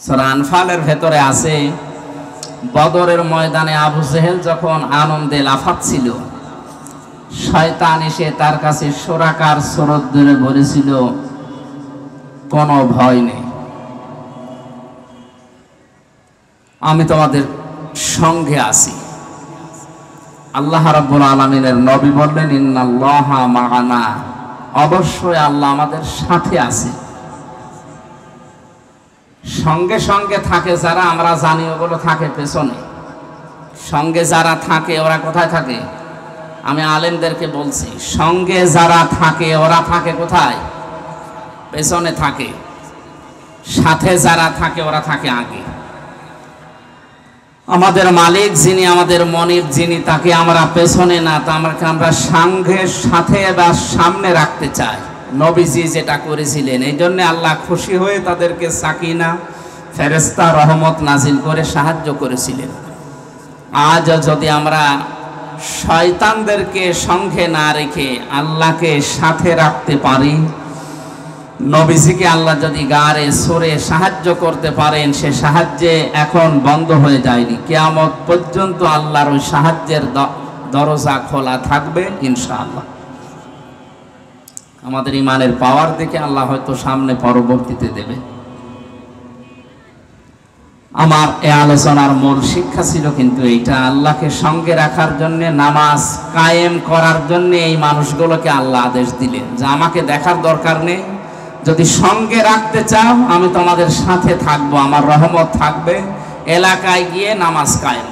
সূরা আনফালের ভেতরে আছে, বদরের ময়দানে আবু জেহেল যখন আনন্দে লাফাচ্ছিল, শয়তান এসে তার কাছে সোরাকার সুরত ধরে বলেছিল, কোনো ভয় নেই, আমি তোমাদের সঙ্গে আছি। আল্লাহ রাব্বুল আলামিনের নবী বললেন, ইন্নাল্লাহা মা'ানা, অবশ্যই আল্লাহ আমাদের সাথে আছে। সঙ্গে সঙ্গে থাকে যারা, আমরা জানি ওগুলো থাকে পেছনে। সঙ্গে যারা থাকে ওরা কোথায় থাকে? আমি আলেমদেরকে বলছি, সঙ্গে যারা থাকে ওরা থাকে কোথায়? পেছনে থাকে। সাথে যারা থাকে ওরা থাকে আগে। আমাদের মালিক যিনি, আমাদের মনিব যিনি, তাকে আমরা পেছনে না, তা আমরা সঙ্গের সাথে বা সামনে রাখতে চাই। নবীজি যেটা করেছিলেন, এই জন্য আল্লাহ খুশি হয়ে তাদেরকে সাকিনা, ফেরেশতা, রহমত নাজিল করে সাহায্য করেছিলেন। আজ যদি আমরা শয়তানদেরকে সঙ্গে না রেখে আল্লাহকে সাথে রাখতে পারি, নবীজিকে আল্লাহ যদি গারে সরে সাহায্য করতে পারেন, সে সাহায্যে এখন বন্ধ হয়ে যায়নি, কিয়ামত পর্যন্ত আল্লাহর ওই সাহায্যের দরজা খোলা থাকবে ইনশাআল্লাহ। আমাদের ইমানের পাওয়ার দেখে আল্লাহ হয়তো সামনে পরবর্তীতে দেবে। আমার এই আলোচনার মূল শিক্ষা ছিল কিন্তু এইটা, আল্লাহকে সঙ্গে রাখার জন্য, নামাজ কায়েম করার জন্য এই মানুষগুলোকে আল্লাহ আদেশ দিলেন যে আমাকে দেখার দরকার নেই, যদি সঙ্গে রাখতে চাও আমি তোমাদের সাথে থাকবো, আমার রহমত থাকবে। এলাকায় গিয়ে নামাজ কায়েম